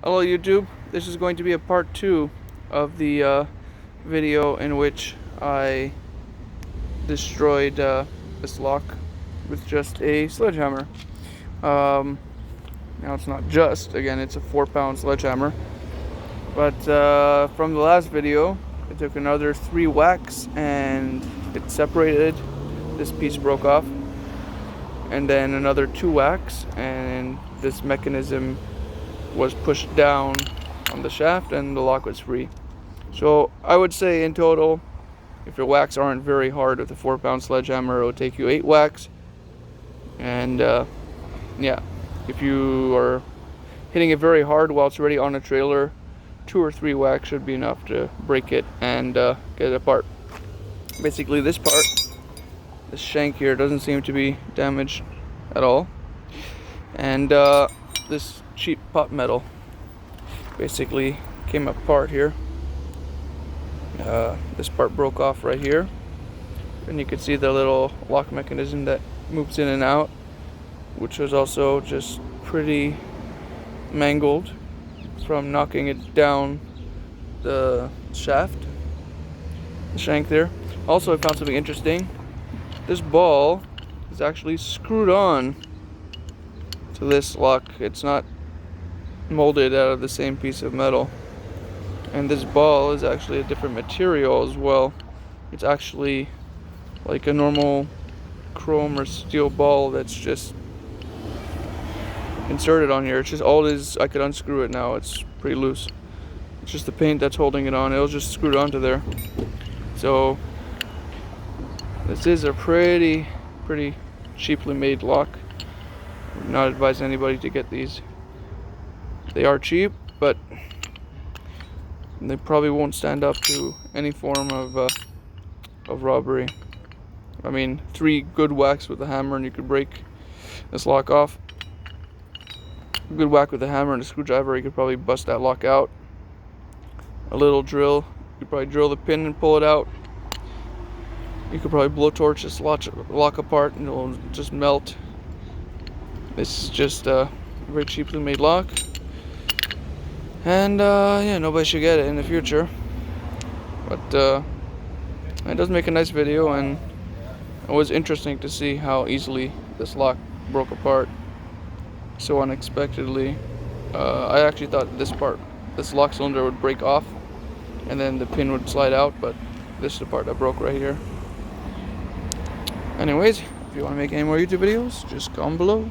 Hello YouTube, this is going to be a part 2 of the video in which I destroyed this lock with just a sledgehammer. Now it's not just, again it's a 4-pound sledgehammer, but from the last video I took another 3 whacks and it separated, this piece broke off, and then another 2 whacks and this mechanism was pushed down on the shaft and the lock was free. So I would say in total, if your whacks aren't very hard with a 4-pound sledgehammer, it will take you 8 whacks. And yeah, if you are hitting it very hard while it's already on a trailer, 2 or 3 whacks should be enough to break it and get it apart. Basically this part, this shank here, doesn't seem to be damaged at all. And this cheap pot metal basically came apart here. This part broke off right here, and you can see the little lock mechanism that moves in and out, which was also just pretty mangled from knocking it down the shaft, the shank there. Also, I found something interesting. This ball is actually screwed on to this lock. It's not molded out of the same piece of metal, and this ball is actually a different material as well. It's actually like a normal chrome or steel ball that's just inserted on here. It's just all it is. I could unscrew it now. It's pretty loose. It's just the paint that's holding it on. It was just screwed onto there. So this is a pretty cheaply made lock. I would not advise anybody to get these. They are cheap, but they probably won't stand up to any form of robbery. I mean, 3 good whacks with a hammer and you could break this lock off. A good whack with a hammer and a screwdriver, you could probably bust that lock out. A little drill, you could probably drill the pin and pull it out. You could probably blowtorch this lock apart and it'll just melt. This is just a very cheaply made lock. And yeah, nobody should get it in the future. But it does make a nice video, and it was interesting to see how easily this lock broke apart so unexpectedly. I actually thought this lock cylinder would break off and then the pin would slide out, but this is the part that broke right here. Anyways, if you want to make any more YouTube videos, just comment below.